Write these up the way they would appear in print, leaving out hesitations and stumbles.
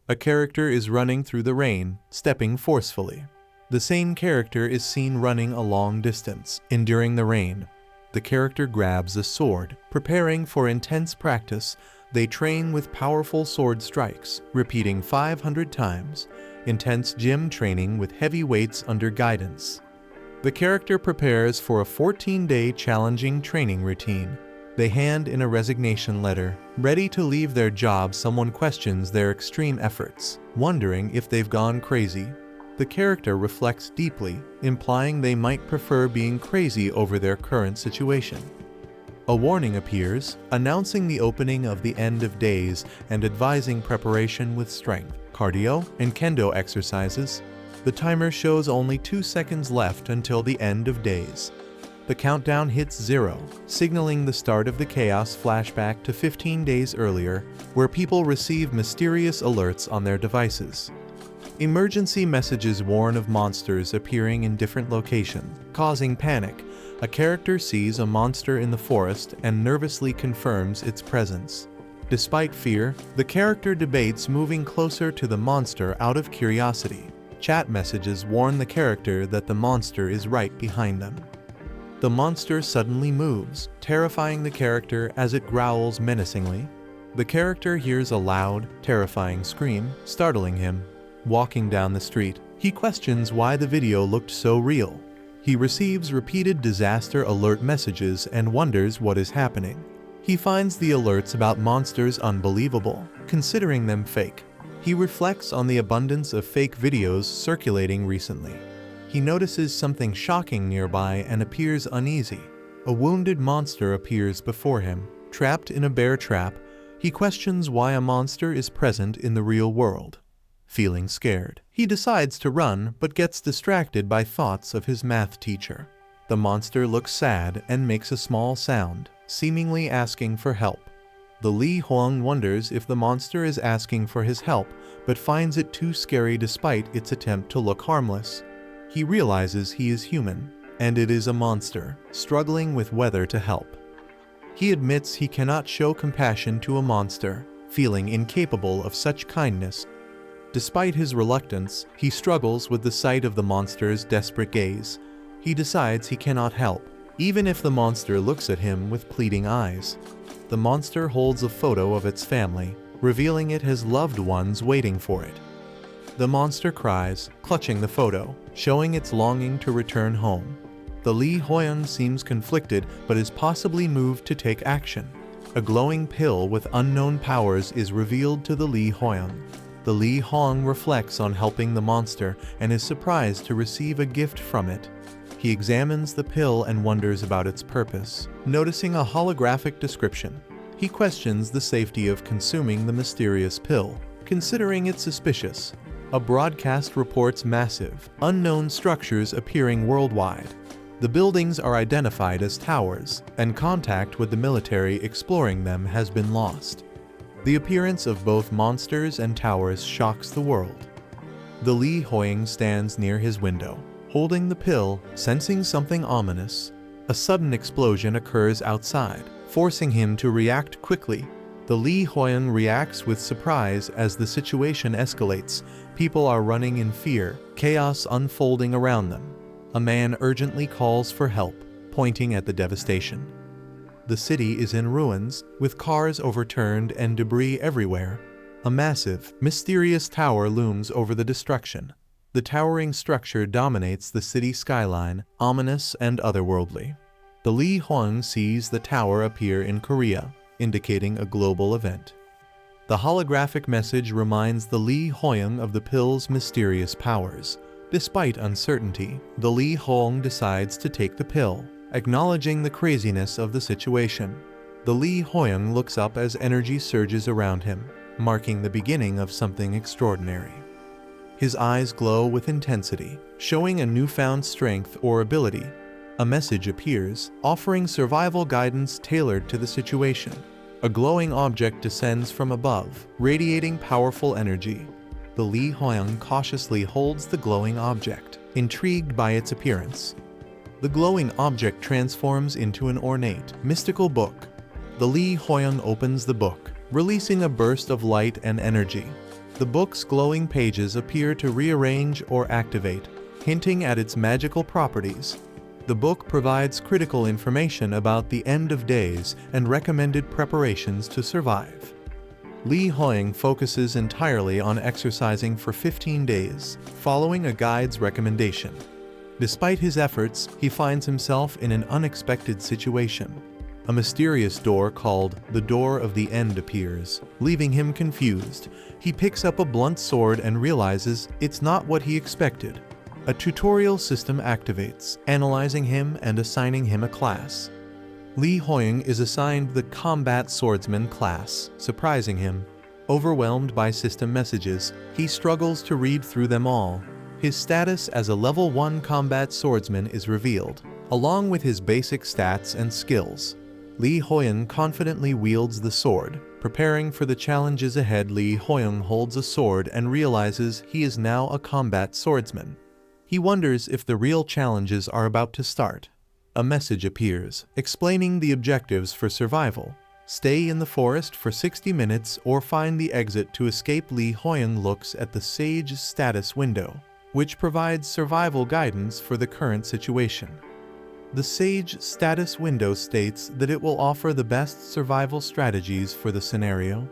A character is running through the rain, stepping forcefully. The same character is seen running a long distance, enduring the rain. The character grabs a sword, preparing for intense practice. They train with powerful sword strikes, repeating 500 times. Intense gym training with heavy weights under guidance. The character prepares for a 14-day challenging training routine. They hand in a resignation letter. Ready to leave their job, someone questions their extreme efforts, wondering if they've gone crazy. The character reflects deeply, implying they might prefer being crazy over their current situation. A warning appears, announcing the opening of the end of days and advising preparation with strength, cardio, and kendo exercises. The timer shows only 2 seconds left until the end of days. The countdown hits 0, signaling the start of the chaos. Flashback to 15 days earlier, where people receive mysterious alerts on their devices. Emergency messages warn of monsters appearing in different locations, causing panic. A character sees a monster in the forest and nervously confirms its presence. Despite fear, the character debates moving closer to the monster out of curiosity. Chat messages warn the character that the monster is right behind them. The monster suddenly moves, terrifying the character as it growls menacingly. The character hears a loud, terrifying scream, startling him. Walking down the street, he questions why the video looked so real. He receives repeated disaster alert messages and wonders what is happening. He finds the alerts about monsters unbelievable, considering them fake. He reflects on the abundance of fake videos circulating recently. He notices something shocking nearby and appears uneasy. A wounded monster appears before him, trapped in a bear trap. He questions why a monster is present in the real world. Feeling scared, he decides to run but gets distracted by thoughts of his math teacher. The monster looks sad and makes a small sound, seemingly asking for help. The Li Huang wonders if the monster is asking for his help, but finds it too scary despite its attempt to look harmless. He realizes he is human, and it is a monster, struggling with whether to help. He admits he cannot show compassion to a monster, feeling incapable of such kindness. Despite his reluctance, he struggles with the sight of the monster's desperate gaze. He decides he cannot help, even if the monster looks at him with pleading eyes. The monster holds a photo of its family, revealing it has loved ones waiting for it. The monster cries, clutching the photo, showing its longing to return home. The Li Huang seems conflicted but is possibly moved to take action. A glowing pill with unknown powers is revealed to the Li Huang. The Li Huang reflects on helping the monster and is surprised to receive a gift from it. He examines the pill and wonders about its purpose, noticing a holographic description. He questions the safety of consuming the mysterious pill, considering it suspicious. A broadcast reports massive, unknown structures appearing worldwide. The buildings are identified as towers, and contact with the military exploring them has been lost. The appearance of both monsters and towers shocks the world. The Li Huang stands near his window, holding the pill, sensing something ominous. A sudden explosion occurs outside, forcing him to react quickly. The Li Huang reacts with surprise as the situation escalates. People are running in fear, chaos unfolding around them. A man urgently calls for help, pointing at the devastation. The city is in ruins, with cars overturned and debris everywhere. A massive, mysterious tower looms over the destruction. The towering structure dominates the city skyline, ominous and otherworldly. The Li Huang sees the tower appear in Korea, indicating a global event. The holographic message reminds the Li Huang of the pill's mysterious powers. Despite uncertainty, the Li Huang decides to take the pill, acknowledging the craziness of the situation. The Li Huang looks up as energy surges around him, marking the beginning of something extraordinary. His eyes glow with intensity, showing a newfound strength or ability. A message appears, offering survival guidance tailored to the situation. A glowing object descends from above, radiating powerful energy. The Li Huang cautiously holds the glowing object, intrigued by its appearance. The glowing object transforms into an ornate, mystical book. The Li Huang opens the book, releasing a burst of light and energy. The book's glowing pages appear to rearrange or activate, hinting at its magical properties. The book provides critical information about the end of days and recommended preparations to survive. Li Hoying focuses entirely on exercising for 15 days, following a guide's recommendation. Despite his efforts, he finds himself in an unexpected situation. A mysterious door called the Door of the End appears, leaving him confused. He picks up a blunt sword and realizes it's not what he expected. A tutorial system activates, analyzing him and assigning him a class. Li Hoying is assigned the Combat Swordsman class, surprising him. Overwhelmed by system messages, he struggles to read through them all. His status as a level 1 combat swordsman is revealed, along with his basic stats and skills. Li Hoying confidently wields the sword. Preparing for the challenges ahead, Li Hoying holds a sword and realizes he is now a combat swordsman. He wonders if the real challenges are about to start. A message appears, explaining the objectives for survival. Stay in the forest for 60 minutes or find the exit to escape. Li Hoying looks at the Sage status window, which provides survival guidance for the current situation. The Sage status window states that it will offer the best survival strategies for the scenario.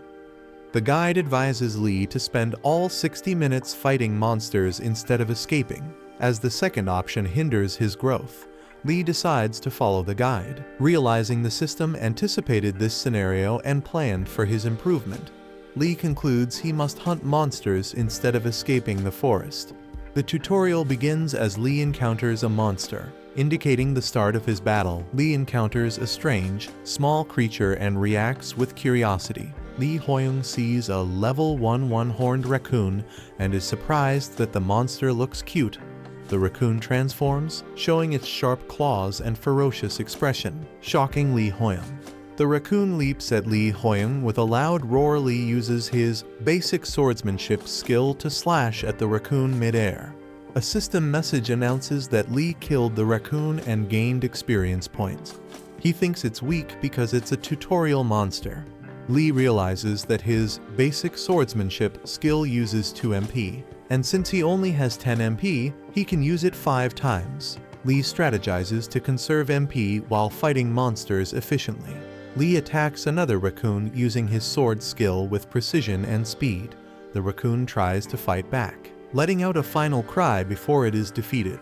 The guide advises Li to spend all 60 minutes fighting monsters instead of escaping, as the second option hinders his growth. Li decides to follow the guide, realizing the system anticipated this scenario and planned for his improvement. Li concludes he must hunt monsters instead of escaping the forest. The tutorial begins as Li encounters a monster, indicating the start of his battle. Li encounters a strange, small creature and reacts with curiosity. Li Hoying sees a level 1 one-horned raccoon and is surprised that the monster looks cute. The raccoon transforms, showing its sharp claws and ferocious expression, shocking Li Hoying. The raccoon leaps at Li Hoying with a loud roar. Li uses his basic swordsmanship skill to slash at the raccoon mid-air. A system message announces that Li killed the raccoon and gained experience points. He thinks it's weak because it's a tutorial monster. Li realizes that his basic swordsmanship skill uses 2 MP, and since he only has 10 MP, he can use it 5 times. Li strategizes to conserve MP while fighting monsters efficiently. Li attacks another raccoon using his sword skill with precision and speed. The raccoon tries to fight back, letting out a final cry before it is defeated.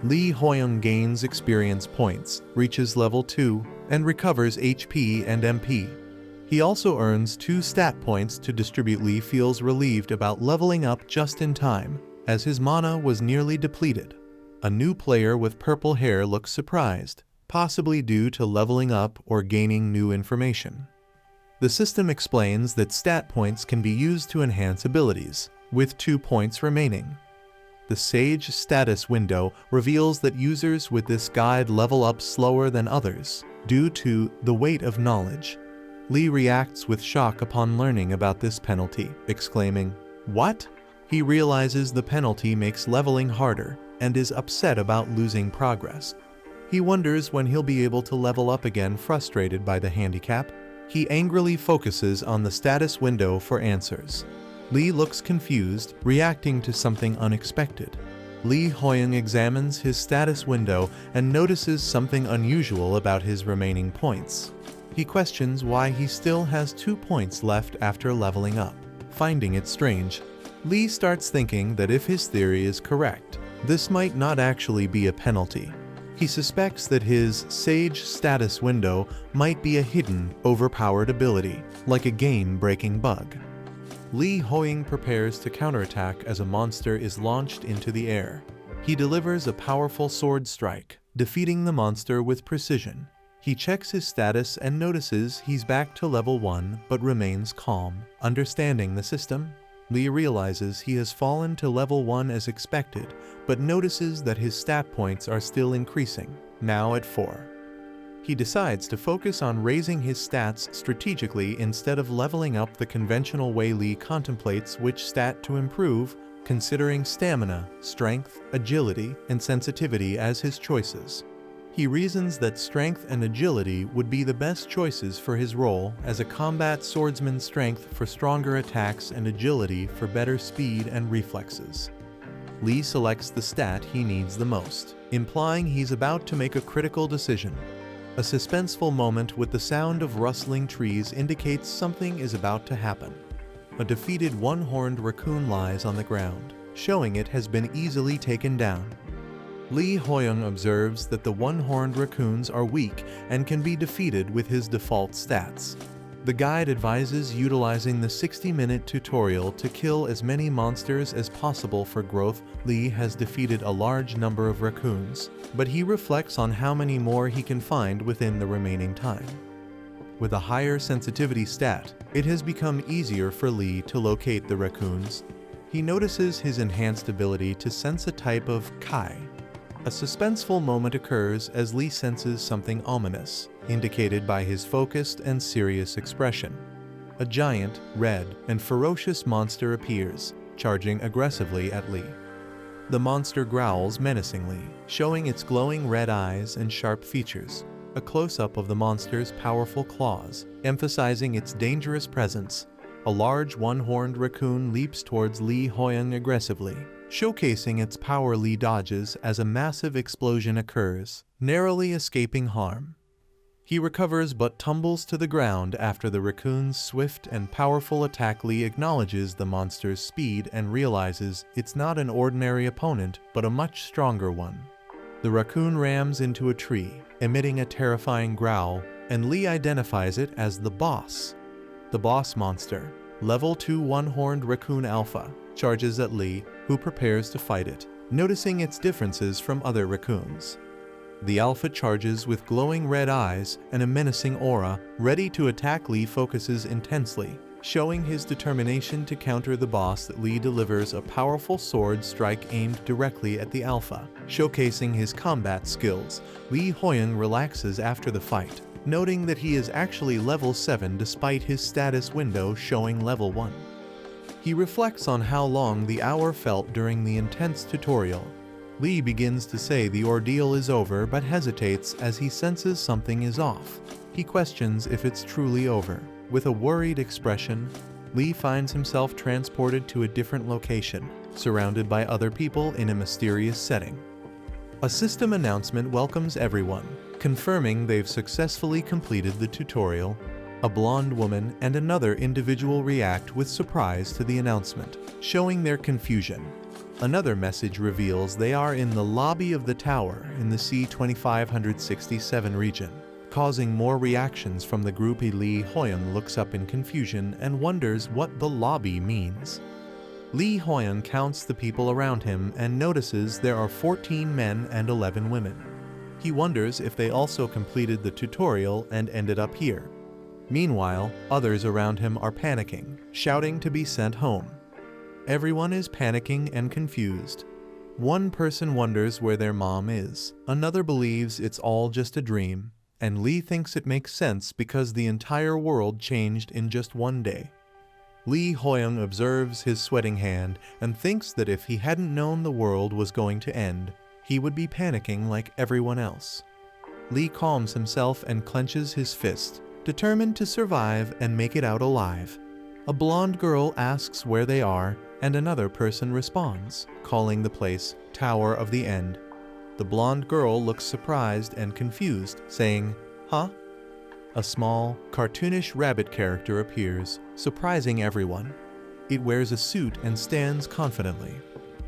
Li Hoying gains experience points, reaches level 2, and recovers HP and MP. He also earns 2 stat points to distribute. Li feels relieved about leveling up just in time, as his mana was nearly depleted. A new player with purple hair looks surprised, possibly due to leveling up or gaining new information. The system explains that stat points can be used to enhance abilities, with 2 points remaining. The Sage status window reveals that users with this guide level up slower than others, due to the weight of knowledge. Li reacts with shock upon learning about this penalty, exclaiming, "What?" He realizes the penalty makes leveling harder, and is upset about losing progress. He wonders when he'll be able to level up again. Frustrated by the handicap, he angrily focuses on the status window for answers. Li looks confused, reacting to something unexpected. Li Hoying examines his status window and notices something unusual about his remaining points. He questions why he still has 2 points left after leveling up. Finding it strange, Li starts thinking that if his theory is correct, this might not actually be a penalty. He suspects that his Sage status window might be a hidden, overpowered ability, like a game-breaking bug. Li Hoying prepares to counterattack as a monster is launched into the air. He delivers a powerful sword strike, defeating the monster with precision. He checks his status and notices he's back to level 1 but remains calm. Understanding the system, Li realizes he has fallen to level 1 as expected, but notices that his stat points are still increasing, now at 4. He decides to focus on raising his stats strategically instead of leveling up the conventional way. Li contemplates which stat to improve, considering stamina, strength, agility, and sensitivity as his choices. He reasons that strength and agility would be the best choices for his role as a combat swordsman, strength for stronger attacks and agility for better speed and reflexes. Lee selects the stat he needs the most, implying he's about to make a critical decision. A suspenseful moment with the sound of rustling trees indicates something is about to happen. A defeated one-horned raccoon lies on the ground, showing it has been easily taken down. Lee Hoyoung observes that the one-horned raccoons are weak and can be defeated with his default stats. The guide advises utilizing the 60-minute tutorial to kill as many monsters as possible for growth. Lee has defeated a large number of raccoons, but he reflects on how many more he can find within the remaining time. With a higher sensitivity stat, it has become easier for Lee to locate the raccoons. He notices his enhanced ability to sense a type of kai. A suspenseful moment occurs as Lee senses something ominous, indicated by his focused and serious expression. A giant, red, and ferocious monster appears, charging aggressively at Lee. The monster growls menacingly, showing its glowing red eyes and sharp features. A close-up of the monster's powerful claws, emphasizing its dangerous presence. A large one-horned raccoon leaps towards Lee Hoyoung aggressively, showcasing its power. Lee dodges as a massive explosion occurs, narrowly escaping harm. He recovers but tumbles to the ground after the raccoon's swift and powerful attack. Lee acknowledges the monster's speed and realizes it's not an ordinary opponent but a much stronger one. The raccoon rams into a tree, emitting a terrifying growl, and Lee identifies it as the boss. The boss monster, Level 2 One-Horned Raccoon Alpha, charges at Lee, who prepares to fight it, noticing its differences from other raccoons. The alpha charges with glowing red eyes and a menacing aura, ready to attack. Lee focuses intensely, showing his determination to counter the boss. Lee delivers a powerful sword strike aimed directly at the alpha, showcasing his combat skills. Lee Hoyoung relaxes after the fight, noting that he is actually level 7 despite his status window showing level 1. He reflects on how long the hour felt during the intense tutorial. Lee begins to say the ordeal is over but hesitates as he senses something is off. He questions if it's truly over. With a worried expression, Lee finds himself transported to a different location, surrounded by other people in a mysterious setting. A system announcement welcomes everyone, confirming they've successfully completed the tutorial. A blonde woman and another individual react with surprise to the announcement, showing their confusion. Another message reveals they are in the lobby of the tower in the C-2567 region, causing more reactions from the group. Lee Hoyoung looks up in confusion and wonders what the lobby means. Lee Hoyoung counts the people around him and notices there are 14 men and 11 women. He wonders if they also completed the tutorial and ended up here. Meanwhile, others around him are panicking, shouting to be sent home. Everyone is panicking and confused. One person wonders where their mom is, another believes it's all just a dream, and Lee thinks it makes sense because the entire world changed in just one day. Lee Hoyoung observes his sweating hand and thinks that if he hadn't known the world was going to end, he would be panicking like everyone else. Lee calms himself and clenches his fist, determined to survive and make it out alive. A blonde girl asks where they are, and another person responds, calling the place Tower of the End. The blonde girl looks surprised and confused, saying, "Huh?" A small, cartoonish rabbit character appears, surprising everyone. It wears a suit and stands confidently.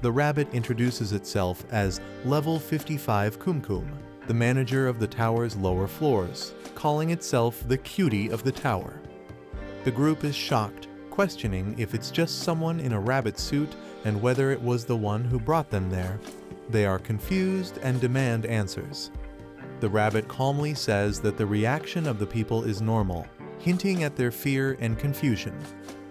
The rabbit introduces itself as Level 55 Kumkum, the manager of the tower's lower floors, calling itself the cutie of the tower. The group is shocked, questioning if it's just someone in a rabbit suit and whether it was the one who brought them there. They are confused and demand answers. The rabbit calmly says that the reaction of the people is normal, hinting at their fear and confusion.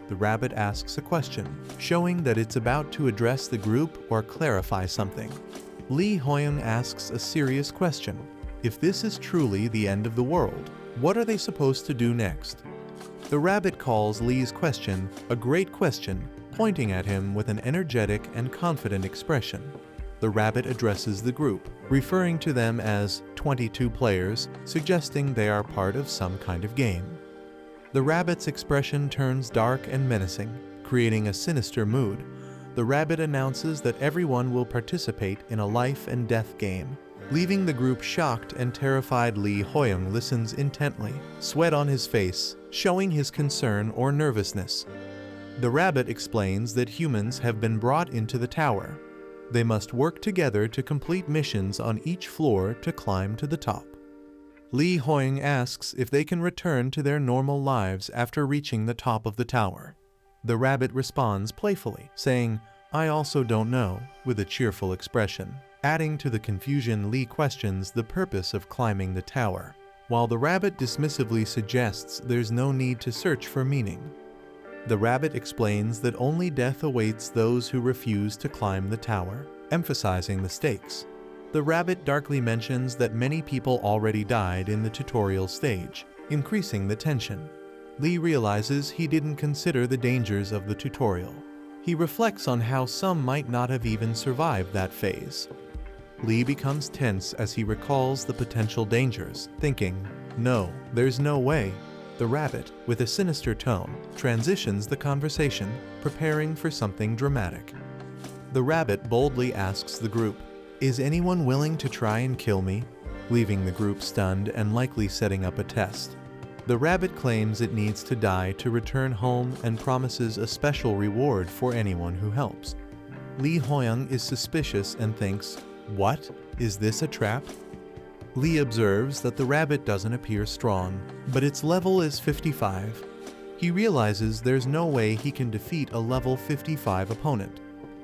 The rabbit asks a question, showing that it's about to address the group or clarify something. Lee Hoyoung asks a serious question. If this is truly the end of the world, what are they supposed to do next? The rabbit calls Lee's question a great question, pointing at him with an energetic and confident expression. the rabbit addresses the group, referring to them as 22 players, suggesting they are part of some kind of game. The rabbit's expression turns dark and menacing, creating a sinister mood. The rabbit announces that everyone will participate in a life and death game. Leaving the group shocked and terrified, Lee Hoyoung listens intently, sweat on his face, showing his concern or nervousness. The rabbit explains that humans have been brought into the tower. They must work together to complete missions on each floor to climb to the top. Lee Hoyoung asks if they can return to their normal lives after reaching the top of the tower. The rabbit responds playfully, saying, "I also don't know," with a cheerful expression. Adding to the confusion, Lee questions the purpose of climbing the tower, while the rabbit dismissively suggests there's no need to search for meaning. The rabbit explains that only death awaits those who refuse to climb the tower, emphasizing the stakes. The rabbit darkly mentions that many people already died in the tutorial stage, increasing the tension. Lee realizes he didn't consider the dangers of the tutorial. He reflects on how some might not have even survived that phase. Lee becomes tense as he recalls the potential dangers, thinking, "No, there's no way." The rabbit, with a sinister tone, transitions the conversation, preparing for something dramatic. The rabbit boldly asks the group, "Is anyone willing to try and kill me?" leaving the group stunned and likely setting up a test. The rabbit claims it needs to die to return home and promises a special reward for anyone who helps. Lee Hoyoung is suspicious and thinks, "What? Is this a trap?" Lee observes that the rabbit doesn't appear strong, but its level is 55. He realizes there's no way he can defeat a level 55 opponent.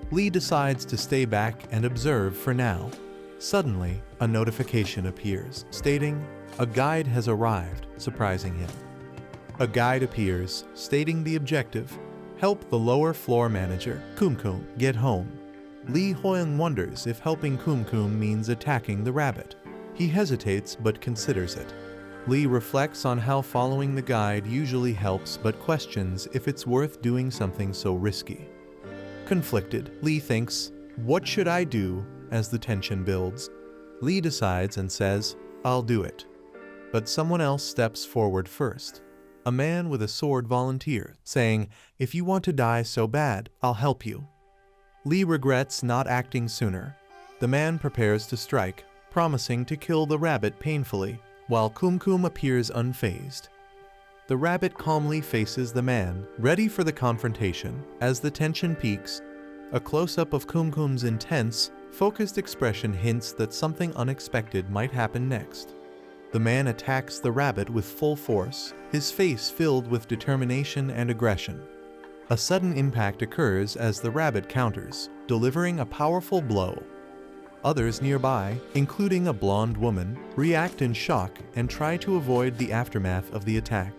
Lee decides to stay back and observe for now. Suddenly, a notification appears, stating, "A guide has arrived," surprising him. A guide appears, stating the objective: help the lower floor manager, Kum get home. Lee Hoyoung wonders if helping Kum means attacking the rabbit. He hesitates but considers it. Lee reflects on how following the guide usually helps but questions if it's worth doing something so risky. Conflicted, Lee thinks, "What should I do?" as the tension builds. Lee decides and says, "I'll do it." But someone else steps forward first. A man with a sword volunteers, saying, "If you want to die so bad, I'll help you." Lee regrets not acting sooner. The man prepares to strike, promising to kill the rabbit painfully, while Kum appears unfazed. The rabbit calmly faces the man, ready for the confrontation. As the tension peaks, a close-up of Kum's intense, focused expression hints that something unexpected might happen next. The man attacks the rabbit with full force, his face filled with determination and aggression. A sudden impact occurs as the rabbit counters, delivering a powerful blow. Others nearby, including a blonde woman, react in shock and try to avoid the aftermath of the attack.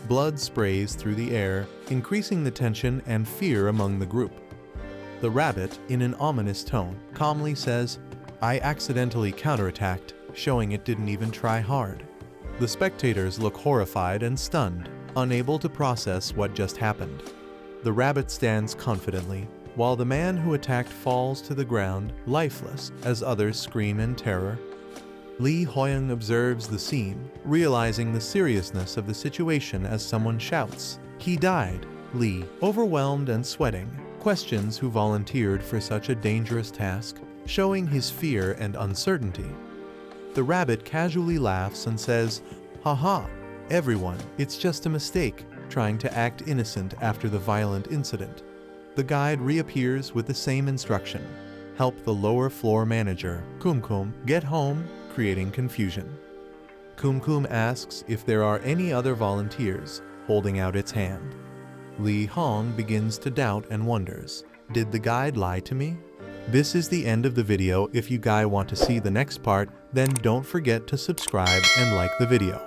Blood sprays through the air, increasing the tension and fear among the group. The rabbit, in an ominous tone, calmly says, "I accidentally counterattacked," showing it didn't even try hard. The spectators look horrified and stunned, unable to process what just happened. The rabbit stands confidently, while the man who attacked falls to the ground, lifeless, as others scream in terror. Lee Hoyoung observes the scene, realizing the seriousness of the situation as someone shouts, "He died!" Lee, overwhelmed and sweating, questions who volunteered for such a dangerous task, showing his fear and uncertainty. The rabbit casually laughs and says, "Haha, everyone, it's just a mistake," trying to act innocent after the violent incident. The guide reappears with the same instruction: help the lower floor manager, Kum get home, creating confusion. Kum asks if there are any other volunteers, holding out its hand. Lee Hoyoung begins to doubt and wonders, did the guide lie to me? This is the end of the video. If you guys want to see the next part, then don't forget to subscribe and like the video.